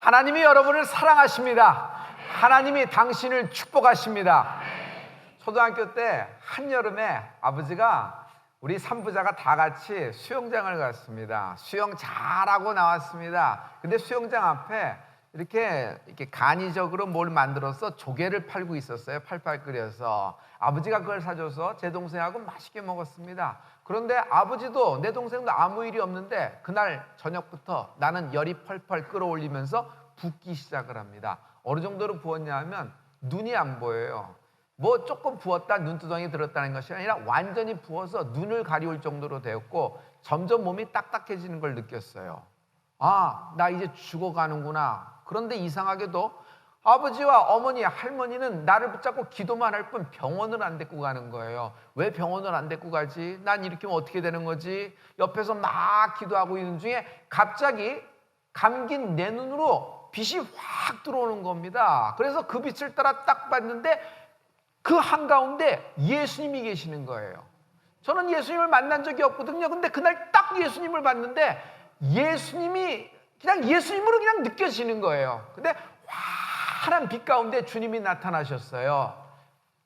하나님이 여러분을 사랑하십니다. 하나님이 당신을 축복하십니다. 초등학교 때 한여름에 아버지가 우리 산부자가 다 같이 수영장을 갔습니다. 수영 잘하고 나왔습니다. 근데 수영장 앞에 이렇게 간이적으로 뭘 만들어서 조개를 팔고 있었어요. 팔팔 끓여서. 아버지가 그걸 사줘서 제 동생하고 맛있게 먹었습니다. 그런데 아버지도 내 동생도 아무 일이 없는데 그날 저녁부터 나는 열이 펄펄 끌어올리면서 붓기 시작을 합니다. 어느 정도로 부었냐 하면 눈이 안 보여요. 뭐 조금 부었다 눈두덩이 들었다는 것이 아니라 완전히 부어서 눈을 가리울 정도로 되었고 점점 몸이 딱딱해지는 걸 느꼈어요. 아, 나 이제 죽어가는구나. 그런데 이상하게도 아버지와 어머니, 할머니는 나를 붙잡고 기도만 할 뿐 병원을 안 데리고 가는 거예요. 왜 병원을 안 데리고 가지? 난 이렇게 하면 어떻게 되는 거지? 옆에서 막 기도하고 있는 중에 갑자기 감긴 내 눈으로 빛이 확 들어오는 겁니다. 그래서 그 빛을 따라 딱 봤는데 그 한가운데 예수님이 계시는 거예요. 저는 예수님을 만난 적이 없거든요. 근데 그날 딱 예수님을 봤는데 예수님이 그냥 예수님으로 그냥 느껴지는 거예요. 근데 환한 빛 가운데 주님이 나타나셨어요.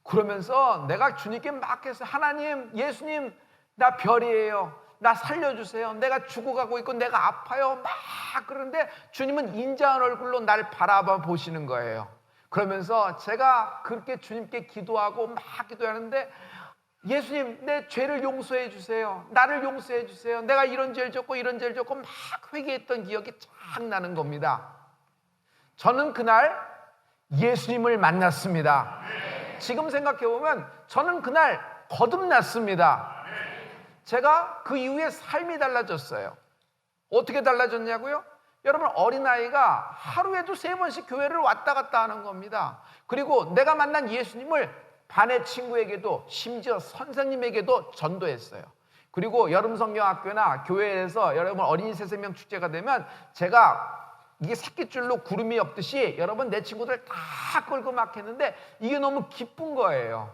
그러면서 내가 주님께 막 해서 하나님, 예수님, 나 별이에요. 나 살려주세요. 내가 죽어가고 있고 내가 아파요. 막 그러는데 주님은 인자한 얼굴로 날 바라봐 보시는 거예요. 그러면서 제가 그렇게 주님께 기도하고 막 기도하는데 예수님, 내 죄를 용서해 주세요. 나를 용서해 주세요. 내가 이런 죄를 졌고 이런 죄를 졌고 막 회개했던 기억이 쫙 나는 겁니다. 저는 그날 예수님을 만났습니다. 지금 생각해보면 저는 그날 거듭났습니다. 제가 그 이후에 삶이 달라졌어요. 어떻게 달라졌냐고요? 여러분, 어린아이가 하루에도 3번씩 교회를 왔다 갔다 하는 겁니다. 그리고 내가 만난 예수님을 반의 친구에게도 심지어 선생님에게도 전도했어요. 그리고 여름성경학교나 교회에서 여러분 어린이 새생명 축제가 되면 제가 이게 새끼줄로 구름이 엎듯이 여러분 내 친구들 다 끌고 막 했는데 이게 너무 기쁜 거예요.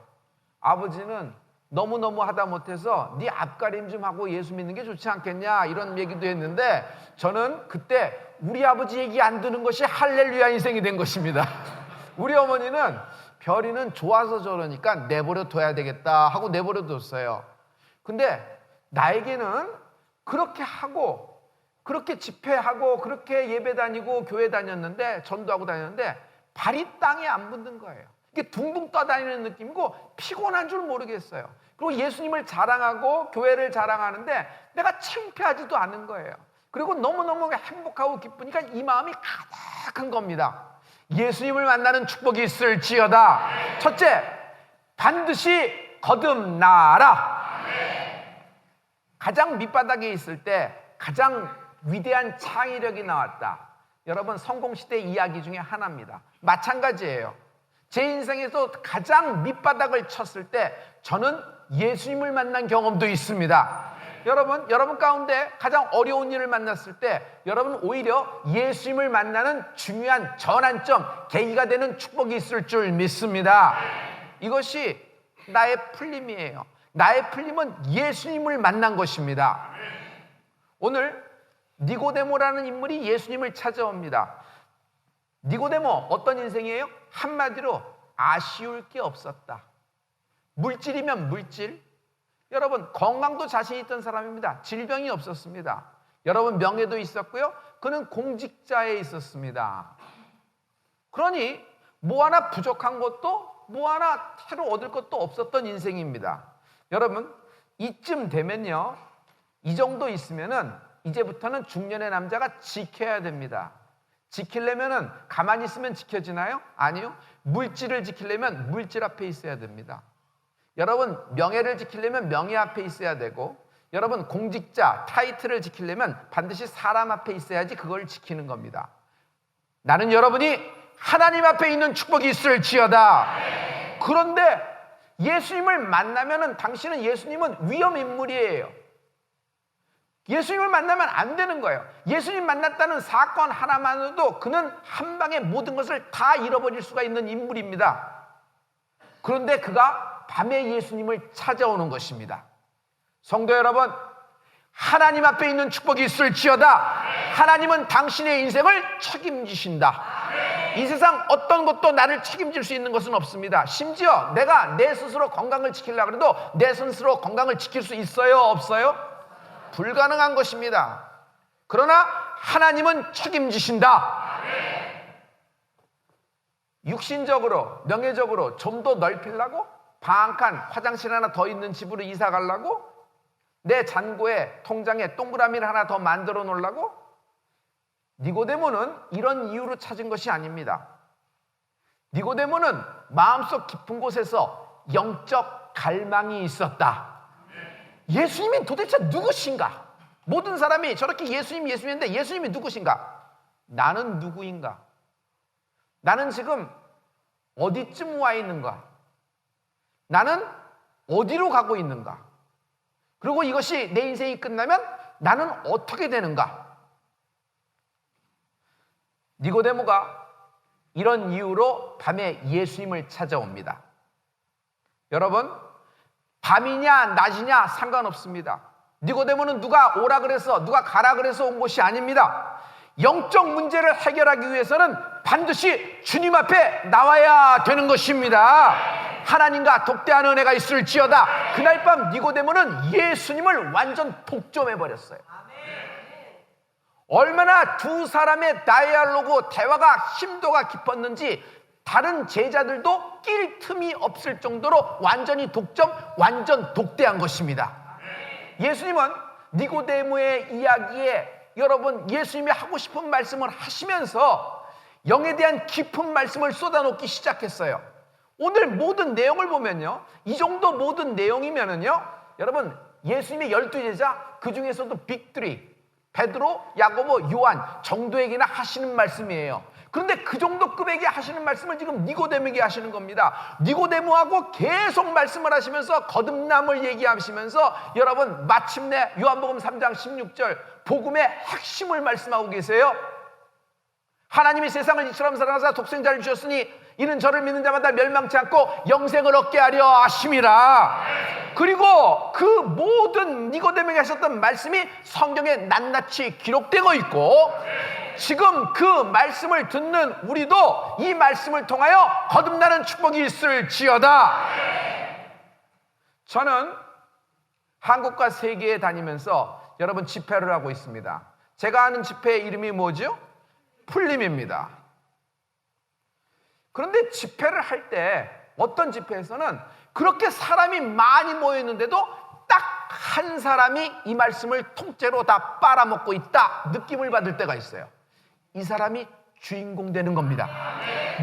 아버지는 너무너무 하다 못해서 네 앞가림 좀 하고 예수 믿는 게 좋지 않겠냐 이런 얘기도 했는데 저는 그때 우리 아버지 얘기 안 듣는 것이 할렐루야 인생이 된 것입니다. 우리 어머니는 별이는 좋아서 저러니까 내버려 둬야 되겠다 하고 내버려 뒀어요. 근데 나에게는 그렇게 하고 그렇게 집회하고 그렇게 예배 다니고 교회 다녔는데 전도하고 다녔는데 발이 땅에 안 붙는 거예요. 이게 둥둥 떠다니는 느낌이고 피곤한 줄 모르겠어요. 그리고 예수님을 자랑하고 교회를 자랑하는데 내가 창피하지도 않은 거예요. 그리고 너무너무 행복하고 기쁘니까 이 마음이 가득한 겁니다. 예수님을 만나는 축복이 있을지어다. 첫째, 반드시 거듭나라. 가장 밑바닥에 있을 때 가장 위대한 창의력이 나왔다. 여러분, 성공시대 이야기 중에 하나입니다. 마찬가지예요. 제 인생에서 가장 밑바닥을 쳤을 때 저는 예수님을 만난 경험도 있습니다. 여러분 가운데 가장 어려운 일을 만났을 때 여러분 오히려 예수님을 만나는 중요한 전환점, 계기가 되는 축복이 있을 줄 믿습니다. 이것이 나의 풀림이에요. 나의 풀림은 예수님을 만난 것입니다. 오늘 니고데모라는 인물이 예수님을 찾아옵니다. 니고데모 어떤 인생이에요? 한마디로 아쉬울 게 없었다. 물질이면 물질. 여러분, 건강도 자신 있던 사람입니다. 질병이 없었습니다. 여러분, 명예도 있었고요. 그는 공직자에 있었습니다. 그러니 뭐 하나 부족한 것도 뭐 하나 새로 얻을 것도 없었던 인생입니다. 여러분, 이쯤 되면요, 이 정도 있으면은 이제부터는 중년의 남자가 지켜야 됩니다. 지키려면은 가만히 있으면 지켜지나요? 아니요. 물질을 지키려면 물질 앞에 있어야 됩니다. 여러분, 명예를 지키려면 명예 앞에 있어야 되고, 여러분, 공직자, 타이틀을 지키려면 반드시 사람 앞에 있어야지 그걸 지키는 겁니다. 나는 여러분이 하나님 앞에 있는 축복이 있을지어다. 그런데 예수님을 만나면은 당신은 예수님은 위험 인물이에요. 예수님을 만나면 안 되는 거예요. 예수님 만났다는 사건 하나만으로도 그는 한 방에 모든 것을 다 잃어버릴 수가 있는 인물입니다. 그런데 그가 밤에 예수님을 찾아오는 것입니다. 성도 여러분, 하나님 앞에 있는 축복이 있을지어다. 하나님은 당신의 인생을 책임지신다. 이 세상 어떤 것도 나를 책임질 수 있는 것은 없습니다. 심지어 내가 내 스스로 건강을 지키려고 해도 내 스스로 건강을 지킬 수 있어요? 없어요? 불가능한 것입니다. 그러나 하나님은 책임지신다. 육신적으로, 명예적으로 좀 더 넓히려고? 방 한 칸, 화장실 하나 더 있는 집으로 이사 가려고? 내 잔고에, 통장에 동그라미를 하나 더 만들어 놓으려고? 니고데모는 이런 이유로 찾은 것이 아닙니다. 니고데모는 마음속 깊은 곳에서 영적 갈망이 있었다. 예수님이 도대체 누구신가? 모든 사람이 저렇게 예수님인데 예수님이 누구신가? 나는 누구인가? 나는 지금 어디쯤 와 있는가? 나는 어디로 가고 있는가? 그리고 이것이 내 인생이 끝나면 나는 어떻게 되는가? 니고데모가 이런 이유로 밤에 예수님을 찾아옵니다. 여러분, 밤이냐 낮이냐 상관없습니다. 니고데모는 누가 오라 그래서 누가 가라 그래서 온 것이 아닙니다. 영적 문제를 해결하기 위해서는 반드시 주님 앞에 나와야 되는 것입니다. 하나님과 독대하는 은혜가 있을지어다. 그날 밤 니고데모는 예수님을 완전 독점해버렸어요. 얼마나 두 사람의 다이알로그 대화가 심도가 깊었는지 다른 제자들도 낄 틈이 없을 정도로 완전히 독점, 완전 독대한 것입니다. 예수님은 니고데모의 이야기에 여러분 예수님이 하고 싶은 말씀을 하시면서 영에 대한 깊은 말씀을 쏟아놓기 시작했어요. 오늘 모든 내용을 보면요, 이 정도 모든 내용이면은요, 여러분 예수님의 12제자 그 중에서도 빅3 베드로, 야고보, 요한 정도에게나 하시는 말씀이에요. 그런데 그 정도 급에게 하시는 말씀을 지금 니고데모에게 하시는 겁니다. 니고데모하고 계속 말씀을 하시면서 거듭남을 얘기하시면서 여러분 마침내 요한복음 3장 16절 복음의 핵심을 말씀하고 계세요. 하나님이 세상을 이처럼 사랑하사 독생자를 주셨으니 이는 저를 믿는 자마다 멸망치 않고 영생을 얻게 하려 하심이라. 그리고 그 모든 니고데모에게 하셨던 말씀이 성경에 낱낱이 기록되고 있고 지금 그 말씀을 듣는 우리도 이 말씀을 통하여 거듭나는 축복이 있을지어다. 저는 한국과 세계에 다니면서 여러분 집회를 하고 있습니다. 제가 하는 집회의 이름이 뭐죠? 풀림입니다. 그런데 집회를 할 때 어떤 집회에서는 그렇게 사람이 많이 모여 있는데도 딱 한 사람이 이 말씀을 통째로 다 빨아먹고 있다 느낌을 받을 때가 있어요. 이 사람이 주인공 되는 겁니다.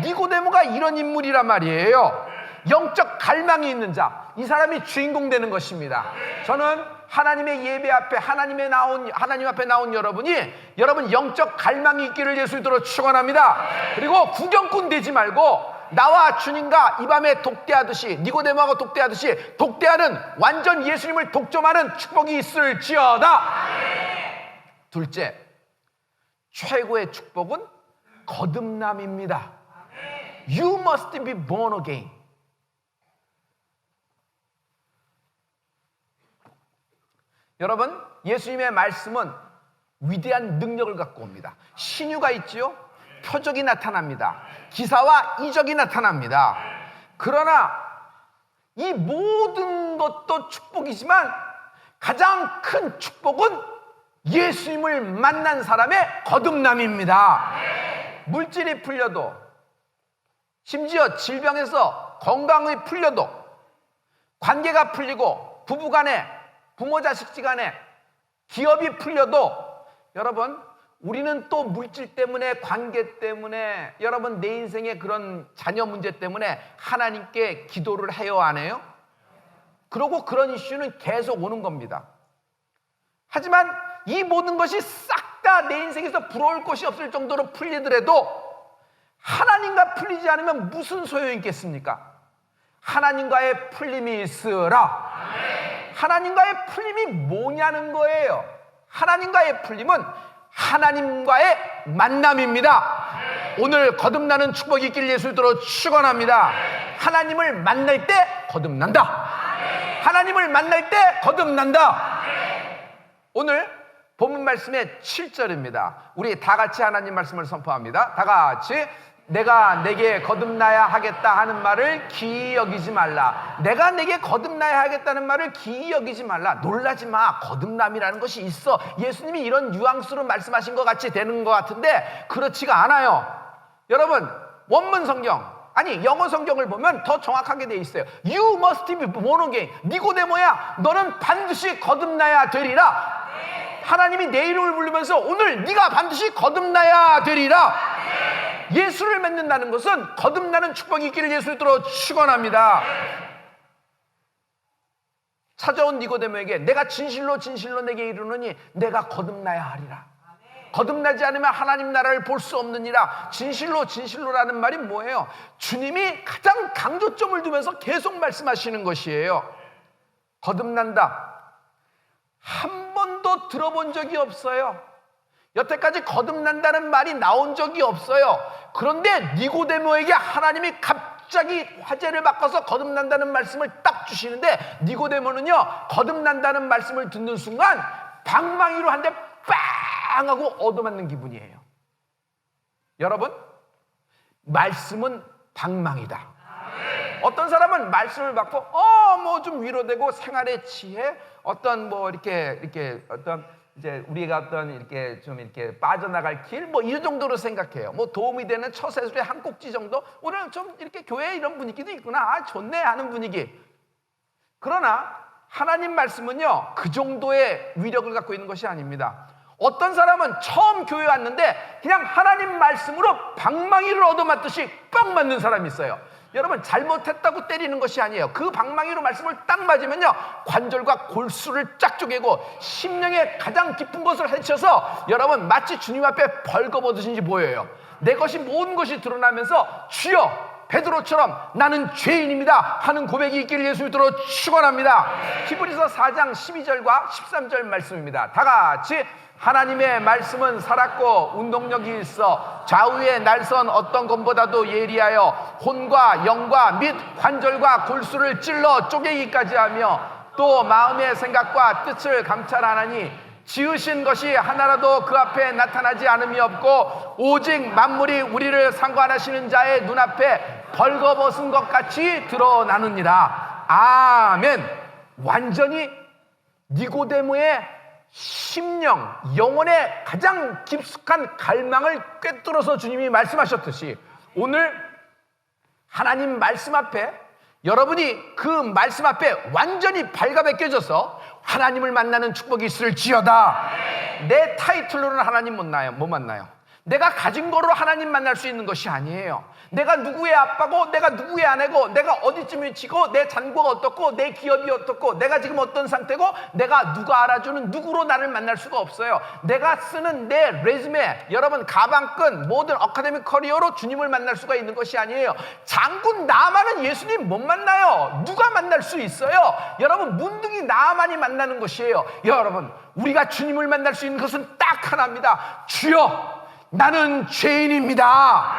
니고데모가 이런 인물이란 말이에요. 영적 갈망이 있는 자, 이 사람이 주인공 되는 것입니다. 저는 하나님의 예배 앞에 하나님 앞에 나온 여러분 영적 갈망이 있기를 예수님으로 축원합니다. 그리고 구경꾼 되지 말고 나와 주님과 이 밤에 독대하듯이 니고데모하고 독대하듯이 독대하는 완전 예수님을 독점하는 축복이 있을지어다. 둘째, 최고의 축복은 거듭남입니다. You must be born again. 여러분, 예수님의 말씀은 위대한 능력을 갖고 옵니다. 신유가 있지요. 표적이 나타납니다. 기사와 이적이 나타납니다. 그러나 이 모든 것도 축복이지만 가장 큰 축복은 예수님을 만난 사람의 거듭남입니다. 물질이 풀려도, 심지어 질병에서 건강이 풀려도, 관계가 풀리고 부부간에, 부모 자식지간에, 기업이 풀려도 여러분 우리는 또 물질 때문에, 관계 때문에, 여러분 내 인생의 그런 자녀 문제 때문에 하나님께 기도를 해요, 안 해요? 그러고 그런 이슈는 계속 오는 겁니다. 하지만 이 모든 것이 싹 다 내 인생에서 부러울 것이 없을 정도로 풀리더라도 하나님과 풀리지 않으면 무슨 소용이 있겠습니까? 하나님과의 풀림이 있으라. 하나님과의 풀림이 뭐냐는 거예요. 하나님과의 풀림은 하나님과의 만남입니다. 오늘 거듭나는 축복이 있길 예수님으로 축원합니다. 하나님을 만날 때 거듭난다. 하나님을 만날 때 거듭난다. 오늘 본문 말씀의 7절입니다. 우리 다 같이 하나님 말씀을 선포합니다. 다 같이. 내가 내게 거듭나야 하겠다 하는 말을 기이 여기지 말라. 내가 내게 거듭나야 하겠다는 말을 기이 여기지 말라. 놀라지 마. 거듭남이라는 것이 있어. 예수님이 이런 뉘앙스로 말씀하신 것 같이 되는 것 같은데 그렇지가 않아요. 여러분, 원문 성경, 아니 영어 성경을 보면 더 정확하게 돼 있어요. You must be born again. 니고데모야, 너는 반드시 거듭나야 되리라. 하나님이 내 이름을 부르면서 오늘 네가 반드시 거듭나야 되리라. 예수를 믿는다는 것은 거듭나는 축복이 있기를 예수님으로 축원합니다. 찾아온 니고데모에게 내가 진실로 진실로 내게 이르노니 내가 거듭나야 하리라. 거듭나지 않으면 하나님 나라를 볼 수 없느니라. 진실로 진실로라는 말이 뭐예요? 주님이 가장 강조점을 두면서 계속 말씀하시는 것이에요. 거듭난다. 한 번도 들어본 적이 없어요. 여태까지 거듭난다는 말이 나온 적이 없어요. 그런데 니고데모에게 하나님이 갑자기 화제를 바꿔서 거듭난다는 말씀을 딱 주시는데 니고데모는요, 거듭난다는 말씀을 듣는 순간 방망이로 한 대 빵 하고 얻어맞는 기분이에요. 여러분, 말씀은 방망이다. 어떤 사람은 말씀을 받고 뭐 좀 위로되고 생활의 지혜, 어떤 뭐 이렇게 어떤 이제 우리가 어떤 이렇게 좀 이렇게 빠져나갈 길, 뭐 이 정도로 생각해요. 뭐 도움이 되는 처세술의 한 꼭지 정도. 오늘 좀 이렇게 교회에 이런 분위기도 있구나. 아, 좋네 하는 분위기. 그러나 하나님 말씀은요, 그 정도의 위력을 갖고 있는 것이 아닙니다. 어떤 사람은 처음 교회 왔는데 그냥 하나님 말씀으로 방망이를 얻어맞듯이 뻥 맞는 사람이 있어요. 여러분, 잘못했다고 때리는 것이 아니에요. 그 방망이로 말씀을 딱 맞으면요, 관절과 골수를 쫙 쪼개고 심령의 가장 깊은 것을 헤쳐서 여러분 마치 주님 앞에 벌거벗으신지 보여요. 내 것이 모든 것이 드러나면서 주여, 베드로처럼 나는 죄인입니다 하는 고백이 있기를 예수님으로 축원합니다. 히브리서 4장 12절과 13절 말씀입니다. 다 같이. 하나님의 말씀은 살았고 운동력이 있어 좌우의 날선 어떤 것보다도 예리하여 혼과 영과 및 관절과 골수를 찔러 쪼개기까지 하며 또 마음의 생각과 뜻을 감찰하나니 지으신 것이 하나라도 그 앞에 나타나지 않음이 없고 오직 만물이 우리를 상관하시는 자의 눈앞에 벌거벗은 것 같이 드러나느니라. 아멘. 완전히 니고데모의 심령, 영혼의 가장 깊숙한 갈망을 꿰뚫어서 주님이 말씀하셨듯이 오늘 하나님 말씀 앞에 여러분이 그 말씀 앞에 완전히 발가벗겨져서 하나님을 만나는 축복이 있을지어다. 내 타이틀로는 하나님 못 만나요. 내가 가진 거로 하나님 만날 수 있는 것이 아니에요. 내가 누구의 아빠고 내가 누구의 아내고 내가 어디쯤 위치고 내 잔고가 어떻고 내 기업이 어떻고 내가 지금 어떤 상태고 내가 누가 알아주는 누구로 나를 만날 수가 없어요. 내가 쓰는 내 레즈메, 여러분 가방끈, 모든 어카데믹 커리어로 주님을 만날 수가 있는 것이 아니에요. 장군 나만은 예수님 못 만나요. 누가 만날 수 있어요? 여러분, 문둥이 나만이 만나는 것이에요. 여러분, 우리가 주님을 만날 수 있는 것은 딱 하나입니다. 주여, 나는 죄인입니다.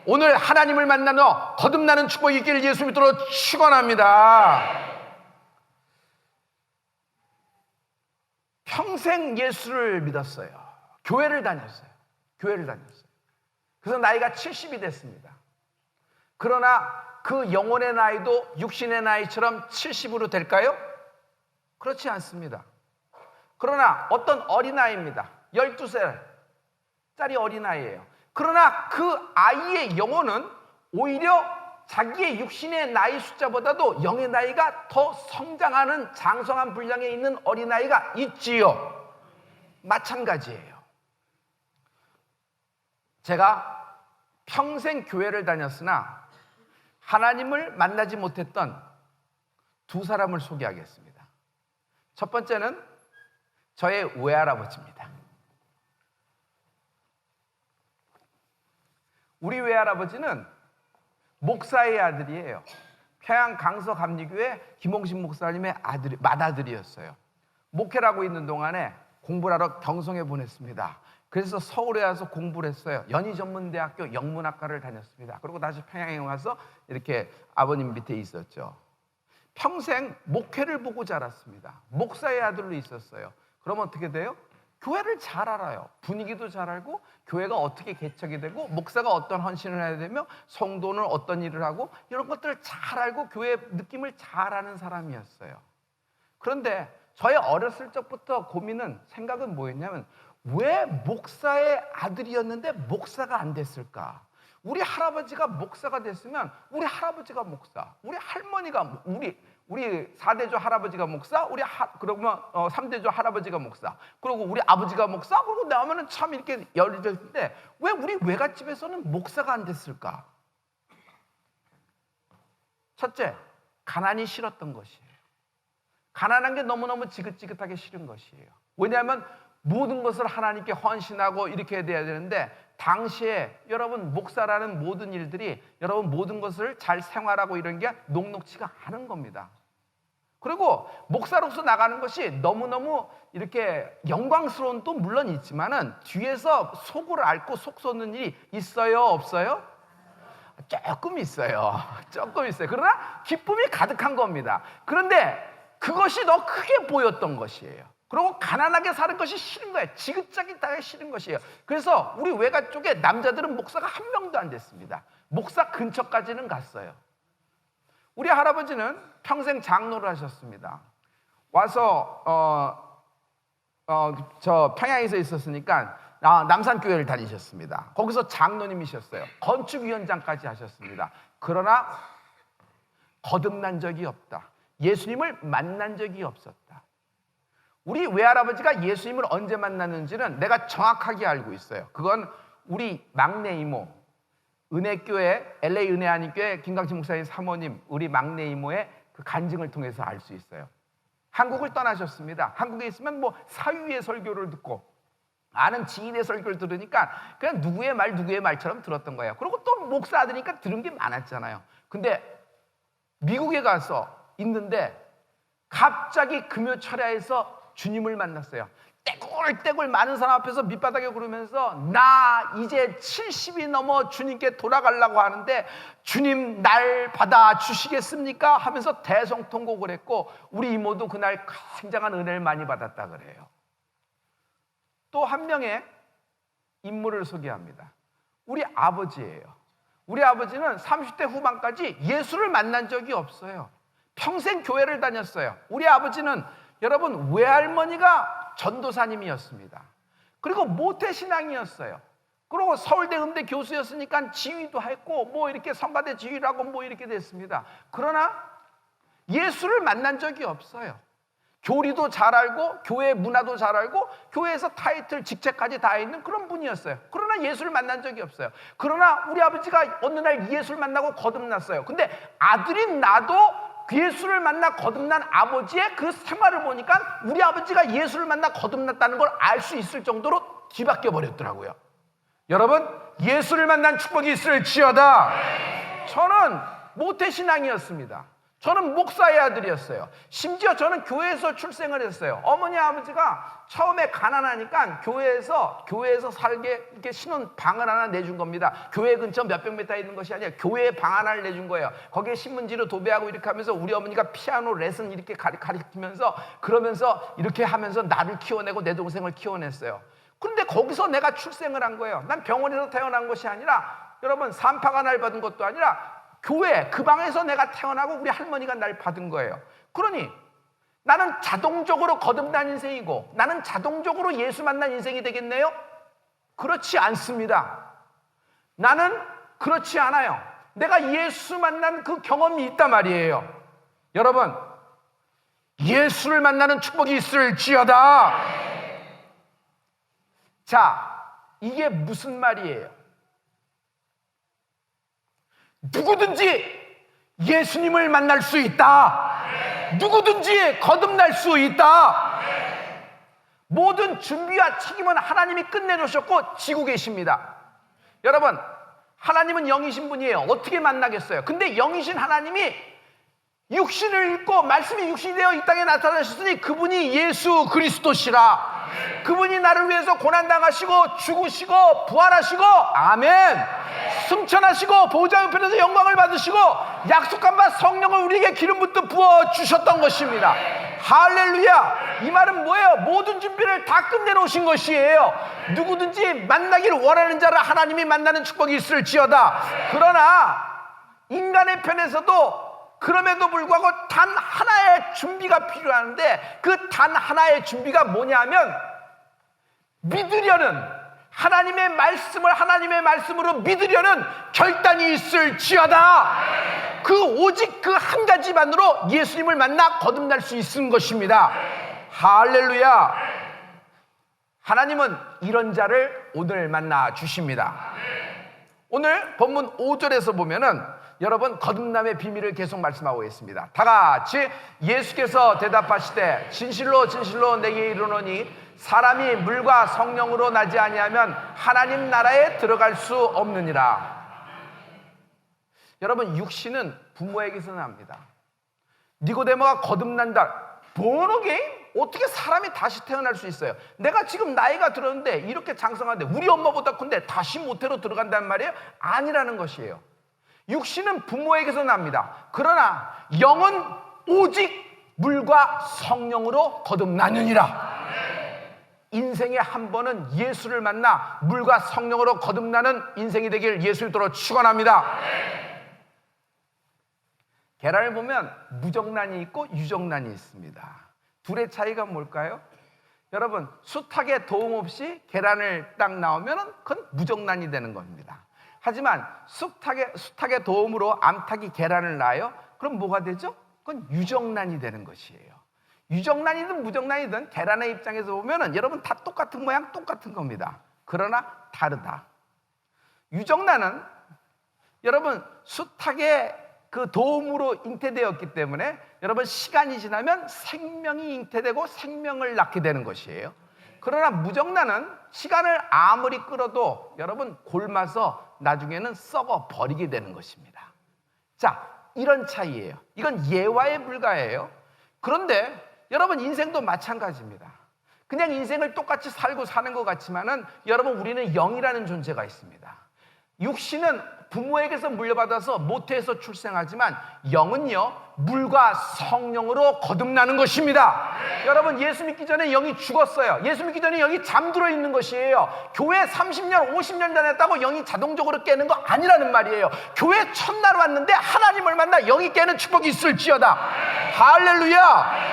오늘 하나님을 만나며 거듭나는 축복이 있기를 예수 믿도록 축원합니다. 평생 예수를 믿었어요. 교회를 다녔어요. 그래서 나이가 70이 됐습니다. 그러나 그 영혼의 나이도 육신의 나이처럼 70으로 될까요? 그렇지 않습니다. 그러나 어떤 어린아이입니다. 12살짜리 어린아이예요. 그러나 그 아이의 영혼은 오히려 자기의 육신의 나이 숫자보다도 영의 나이가 더 성장하는 장성한 분량에 있는 어린아이가 있지요. 마찬가지예요. 제가 평생 교회를 다녔으나 하나님을 만나지 못했던 두 사람을 소개하겠습니다. 첫 번째는 저의 외할아버지입니다. 우리 외할아버지는 목사의 아들이에요. 평양 강서감리교회 김홍신 목사님의 맏아들이었어요. 목회를 하고 있는 동안에 공부를 하러 경성에 보냈습니다. 그래서 서울에 와서 공부를 했어요. 연희전문대학교 영문학과를 다녔습니다. 그리고 다시 평양에 와서 이렇게 아버님 밑에 있었죠. 평생 목회를 보고 자랐습니다. 목사의 아들로 있었어요. 그러면 어떻게 돼요? 교회를 잘 알아요. 분위기도 잘 알고 교회가 어떻게 개척이 되고 목사가 어떤 헌신을 해야 되며 성도는 어떤 일을 하고 이런 것들을 잘 알고 교회 느낌을 잘 아는 사람이었어요. 그런데 저의 어렸을 적부터 고민은 생각은 뭐였냐면 왜 목사의 아들이었는데 목사가 안 됐을까? 우리 할아버지가 목사가 됐으면 우리 할아버지가 목사, 우리 할머니가 우리 4대조 할아버지가 목사, 그러면 3대조 할아버지가 목사, 그리고 우리 아버지가 목사, 그리고 나오면은 참 이렇게 열려있는데 왜 우리 외갓집에서는 목사가 안 됐을까? 첫째, 가난이 싫었던 것이에요. 가난한 게 너무너무 지긋지긋하게 싫은 것이에요. 왜냐하면 모든 것을 하나님께 헌신하고 이렇게 돼야 되는데 당시에 여러분 목사라는 모든 일들이 여러분 모든 것을 잘 생활하고 이런 게 녹록지가 않은 겁니다. 그리고 목사로서 나가는 것이 너무너무 이렇게 영광스러운 또 물론 있지만은 뒤에서 속을 앓고 속 쏟는 일이 있어요, 없어요? 조금 있어요. 조금 있어요. 그러나 기쁨이 가득한 겁니다. 그런데 그것이 더 크게 보였던 것이에요. 그리고 가난하게 사는 것이 싫은 거예요. 지긋지긋하게 싫은 것이에요. 그래서 우리 외가 쪽에 남자들은 목사가 한 명도 안 됐습니다. 목사 근처까지는 갔어요. 우리 할아버지는 평생 장로를 하셨습니다. 와서 저 평양에서 있었으니까 남산교회를 다니셨습니다. 거기서 장로님이셨어요. 건축위원장까지 하셨습니다. 그러나 거듭난 적이 없다. 예수님을 만난 적이 없었다. 우리 외할아버지가 예수님을 언제 만났는지는 내가 정확하게 알고 있어요. 그건 우리 막내 이모, 은혜교회, LA 은혜하님교회 김강진 목사님 사모님, 우리 막내 이모의 그 간증을 통해서 알 수 있어요. 한국을 떠나셨습니다. 한국에 있으면 뭐 사위의 설교를 듣고 아는 지인의 설교를 들으니까 그냥 누구의 말처럼 들었던 거예요. 그리고 또 목사 아들이니까 들은 게 많았잖아요. 근데 미국에 가서 있는데 갑자기 금요철야에서 주님을 만났어요. 떼굴떼굴 많은 사람 앞에서 밑바닥에 구르면서 나 이제 70이 넘어 주님께 돌아가려고 하는데 주님 날 받아주시겠습니까? 하면서 대성통곡을 했고 우리 이모도 그날 굉장한 은혜를 많이 받았다 그래요. 또 한 명의 인물을 소개합니다. 우리 아버지예요. 우리 아버지는 30대 후반까지 예수를 만난 적이 없어요. 평생 교회를 다녔어요. 우리 아버지는 여러분 외할머니가 전도사님이었습니다. 그리고 모태신앙이었어요. 그리고 서울대 음대 교수였으니까 지휘도 했고 뭐 이렇게 성가대 지휘라고 뭐 이렇게 됐습니다. 그러나 예수를 만난 적이 없어요. 교리도 잘 알고 교회 문화도 잘 알고 교회에서 타이틀 직책까지 다 있는 그런 분이었어요. 그러나 예수를 만난 적이 없어요. 그러나 우리 아버지가 어느 날 예수를 만나고 거듭났어요. 근데 아들이 나도 예수를 만나 거듭난 아버지의 그 생활을 보니까 우리 아버지가 예수를 만나 거듭났다는 걸 알 수 있을 정도로 뒤바뀌어 버렸더라고요. 여러분, 예수를 만난 축복이 있을지어다. 저는 모태신앙이었습니다. 저는 목사의 아들이었어요. 심지어 저는 교회에서 출생을 했어요. 어머니 아버지가 처음에 가난하니까 교회에서 살게 이렇게 신혼 방을 하나 내준 겁니다. 교회 근처 몇백 미터에 있는 것이 아니라 교회에 방 하나를 내준 거예요. 거기에 신문지로 도배하고 이렇게 하면서 우리 어머니가 피아노 레슨 이렇게 가르치면서 그러면서 이렇게 하면서 나를 키워내고 내 동생을 키워냈어요. 근데 거기서 내가 출생을 한 거예요. 난 병원에서 태어난 것이 아니라 여러분 산파가 날 받은 것도 아니라 교회 그 방에서 내가 태어나고 우리 할머니가 날 받은 거예요. 그러니 나는 자동적으로 거듭난 인생이고 나는 자동적으로 예수 만난 인생이 되겠네요? 그렇지 않습니다. 나는 그렇지 않아요. 내가 예수 만난 그 경험이 있단 말이에요. 여러분, 예수를 만나는 축복이 있을지어다. 자, 이게 무슨 말이에요? 누구든지 예수님을 만날 수 있다. 누구든지 거듭날 수 있다. 모든 준비와 책임은 하나님이 끝내놓으셨고 지고 계십니다. 여러분, 하나님은 영이신 분이에요. 어떻게 만나겠어요? 근데 영이신 하나님이 육신을 입고 말씀이 육신이 되어 이 땅에 나타나셨으니 그분이 예수 그리스도시라. 그분이 나를 위해서 고난당하시고 죽으시고 부활하시고 아멘 승천하시고 보좌 우편에서 영광을 받으시고 약속한 바 성령을 우리에게 기름 붓듯 부어주셨던 것입니다. 할렐루야. 이 말은 뭐예요? 모든 준비를 다 끝내놓으신 것이에요. 누구든지 만나기를 원하는 자를 하나님이 만나는 축복이 있을지어다. 그러나 인간의 편에서도 그럼에도 불구하고 단 하나의 준비가 필요한데, 그 단 하나의 준비가 뭐냐면 믿으려는, 하나님의 말씀을 하나님의 말씀으로 믿으려는 결단이 있을지어다. 오직 그 한 가지만으로 예수님을 만나 거듭날 수 있는 것입니다. 할렐루야. 하나님은 이런 자를 오늘 만나 주십니다. 오늘 본문 5절에서 보면은 여러분 거듭남의 비밀을 계속 말씀하고 있습니다. 다 같이 예수께서 대답하시되 진실로 진실로 내게 이르노니 사람이 물과 성령으로 나지 아니하면 하나님 나라에 들어갈 수 없느니라. 여러분 육신은 부모에게서 납니다. 니고데모가 거듭난다. 본어게인? 어떻게 사람이 다시 태어날 수 있어요? 내가 지금 나이가 들었는데 이렇게 장성한데 우리 엄마보다 큰데 다시 모태로 들어간다는 말이에요? 아니라는 것이에요. 육신은 부모에게서 납니다. 그러나 영은 오직 물과 성령으로 거듭나느니라. 인생의 한 번은 예수를 만나 물과 성령으로 거듭나는 인생이 되길 예수님으로 축원합니다. 계란을 보면 무정란이 있고 유정란이 있습니다. 둘의 차이가 뭘까요? 여러분, 숱하게 도움 없이 계란을 딱 나오면 그건 무정란이 되는 겁니다. 하지만 숱하게 도움으로 암탉이 계란을 낳아요. 그럼 뭐가 되죠? 그건 유정란이 되는 것이에요. 유정란이든 무정란이든 계란의 입장에서 보면 여러분 다 똑같은 모양 똑같은 겁니다. 그러나 다르다. 유정란은 여러분 숱하게 그 도움으로 잉태되었기 때문에 여러분 시간이 지나면 생명이 잉태되고 생명을 낳게 되는 것이에요. 그러나 무정란은 시간을 아무리 끌어도 여러분 골마서 나중에는 썩어 버리게 되는 것입니다. 자, 이런 차이예요. 이건 예화에 불과해요. 그런데 여러분 인생도 마찬가지입니다. 그냥 인생을 똑같이 살고 사는 것 같지만은 여러분 우리는 영이라는 존재가 있습니다. 육신은 부모에게서 물려받아서 모태에서 출생하지만 영은요 물과 성령으로 거듭나는 것입니다. 여러분 예수 믿기 전에 영이 죽었어요. 예수 믿기 전에 영이 잠들어 있는 것이에요. 교회 30년 50년 다녔다고 영이 자동적으로 깨는 거 아니라는 말이에요. 교회 첫날 왔는데 하나님을 만나 영이 깨는 축복이 있을지어다. 할렐루야,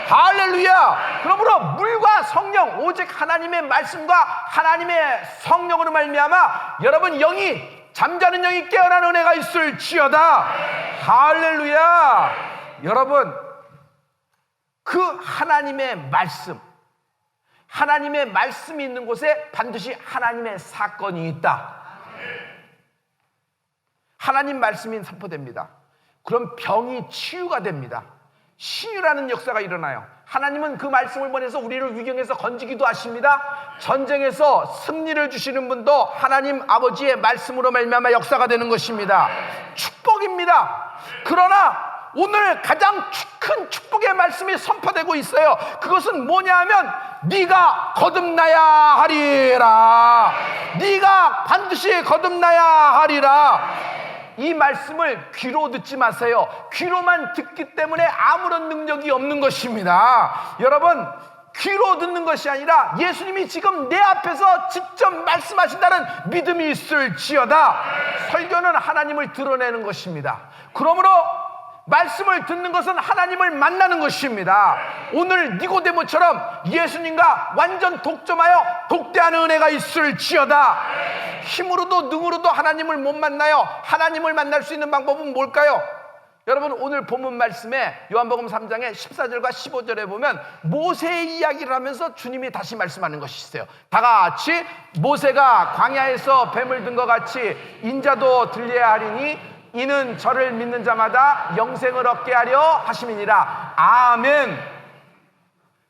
할렐루야. 그러므로 물과 성령 오직 하나님의 말씀과 하나님의 성령으로 말미암아 여러분 영이 잠자는 영이 깨어나는 은혜가 있을지어다. 할렐루야. 여러분 그 하나님의 말씀이 있는 곳에 반드시 하나님의 사건이 있다. 하나님 말씀이 선포됩니다. 그럼 병이 치유가 됩니다. 치유라는 역사가 일어나요. 하나님은 그 말씀을 보내서 우리를 위경에서 건지기도 하십니다. 전쟁에서 승리를 주시는 분도 하나님 아버지의 말씀으로 말미암아 역사가 되는 것입니다. 축복입니다. 그러나 오늘 가장 큰 축복의 말씀이 선포되고 있어요. 그것은 뭐냐 하면 네가 거듭나야 하리라. 네가 반드시 거듭나야 하리라. 이 말씀을 귀로 듣지 마세요. 귀로만 듣기 때문에 아무런 능력이 없는 것입니다. 여러분 귀로 듣는 것이 아니라 예수님이 지금 내 앞에서 직접 말씀하신다는 믿음이 있을지어다. 설교는 하나님을 드러내는 것입니다. 그러므로 말씀을 듣는 것은 하나님을 만나는 것입니다. 오늘 니고데모처럼 예수님과 완전 독점하여 독대하는 은혜가 있을지어다. 힘으로도 능으로도 하나님을 못 만나요. 하나님을 만날 수 있는 방법은 뭘까요? 여러분 오늘 본문 말씀에 요한복음 3장의 14절과 15절에 보면 모세의 이야기를 하면서 주님이 다시 말씀하는 것이 있어요. 다 같이 모세가 광야에서 뱀을 든 것 같이 인자도 들려야 하리니 이는 저를 믿는 자마다 영생을 얻게 하려 하심이니라. 아멘.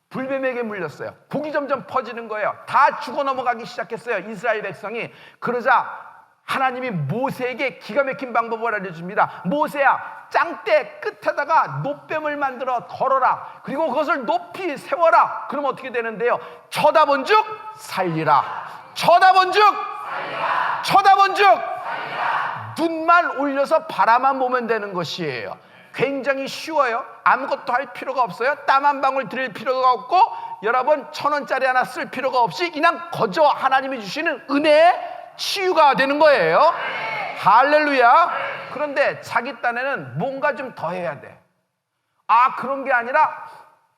불뱀에게 물렸어요. 복이 점점 퍼지는 거예요. 다 죽어 넘어가기 시작했어요, 이스라엘 백성이. 그러자 하나님이 모세에게 기가 막힌 방법을 알려줍니다. 모세야, 짱대 끝에다가 노뱀을 만들어 걸어라. 그리고 그것을 높이 세워라. 그럼 어떻게 되는데요? 쳐다본즉 살리라. 쳐다본즉 살리라. 쳐다본즉 살리라. 눈만 올려서 바라만 보면 되는 것이에요. 굉장히 쉬워요. 아무것도 할 필요가 없어요. 땀 한 방울 들일 필요가 없고, 여러분 1,000원짜리 하나 쓸 필요가 없이 그냥 거저 하나님이 주시는 은혜의 치유가 되는 거예요. 할렐루야. 그런데 자기 딴에는 뭔가 좀 더 해야 돼. 아, 그런 게 아니라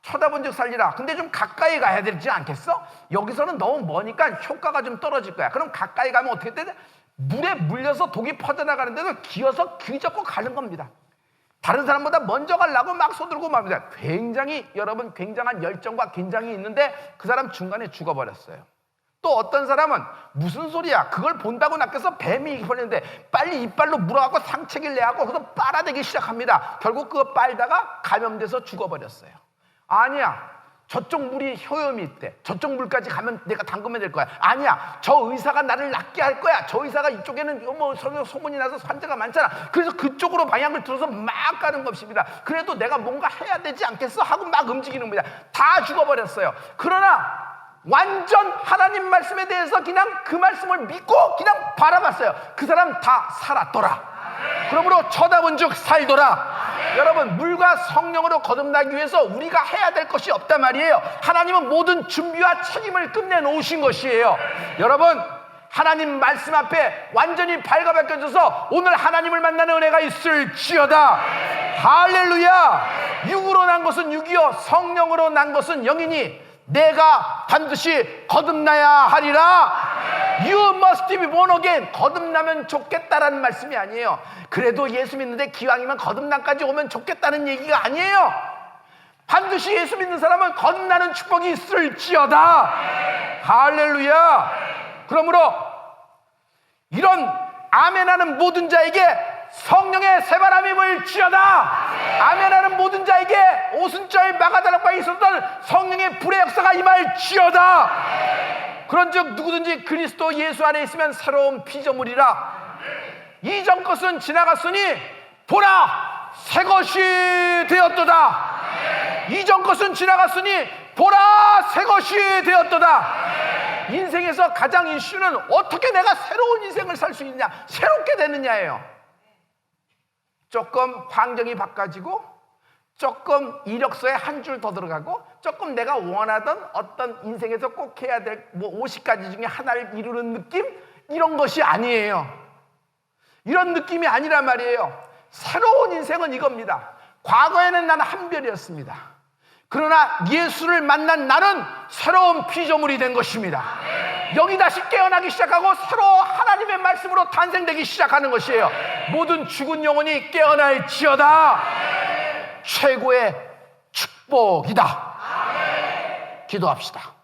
쳐다본 적 살리라. 근데 좀 가까이 가야 되지 않겠어? 여기서는 너무 머니까 효과가 좀 떨어질 거야. 그럼 가까이 가면 어떻게 돼? 물에 물려서 독이 퍼져나가는데도 기어서 귀잡고 가는 겁니다. 다른 사람보다 먼저 가려고 막 서두르고 맙니다. 굉장히, 여러분, 굉장한 열정과 긴장이 있는데 그 사람 중간에 죽어버렸어요. 또 어떤 사람은 무슨 소리야, 그걸 본다고 낚여서 뱀이 걸렸는데 빨리 이빨로 물어갖고 상체기를 내하고 그래서 빨아대기 시작합니다. 결국 그거 빨다가 감염돼서 죽어버렸어요. 아니야, 저쪽 물이 효염이 있대. 저쪽 물까지 가면 내가 담그면 될 거야. 아니야, 저 의사가 나를 낫게 할 거야. 저 의사가 이쪽에는 뭐 소문이 나서 환자가 많잖아. 그래서 그쪽으로 방향을 들어서 막 가는 것입니다. 그래도 내가 뭔가 해야 되지 않겠어 하고 막 움직이는 겁니다. 다 죽어버렸어요. 그러나 완전 하나님 말씀에 대해서 그냥 그 말씀을 믿고 그냥 바라봤어요. 그 사람 다 살았더라. 그러므로 쳐다본 즉 살더라. 여러분, 물과 성령으로 거듭나기 위해서 우리가 해야 될 것이 없단 말이에요. 하나님은 모든 준비와 책임을 끝내놓으신 것이에요. 여러분, 하나님 말씀 앞에 완전히 발가벗겨져서 오늘 하나님을 만나는 은혜가 있을지어다. 할렐루야. 육으로 난 것은 육이요 성령으로 난 것은 영이니 내가 반드시 거듭나야 하리라. You must be born again. 거듭나면 좋겠다라는 말씀이 아니에요. 그래도 예수 믿는데 기왕이면 거듭남까지 오면 좋겠다는 얘기가 아니에요. 반드시 예수 믿는 사람은 거듭나는 축복이 있을지어다. 할렐루야. 그러므로 이런 아멘하는 모든 자에게 성령의 새바람이 불지어다. 아멘하는 모든 자에게 오순절 마가다락방에 있었던 성령의 불의 역사가 임할지어다. 그런즉 누구든지 그리스도 예수 안에 있으면 새로운 피조물이라. 이전 것은 지나갔으니 보라 새 것이 되었도다. 이전 것은 지나갔으니 보라 새 것이 되었도다. 인생에서 가장 이슈는 어떻게 내가 새로운 인생을 살 수 있냐, 새롭게 되느냐예요. 조금 환경이 바꿔지고, 조금 이력서에 한 줄 더 들어가고, 조금 내가 원하던 어떤 인생에서 꼭 해야 될 50가지 중에 하나를 이루는 느낌? 이런 것이 아니에요. 이런 느낌이 아니란 말이에요. 새로운 인생은 이겁니다. 과거에는 나는 한별이었습니다. 그러나 예수를 만난 나는 새로운 피조물이 된 것입니다. 여기 다시 깨어나기 시작하고 새로 하나님의 말씀으로 탄생되기 시작하는 것이에요. 모든 죽은 영혼이 깨어날지어다. 최고의 축복이다. 기도합시다.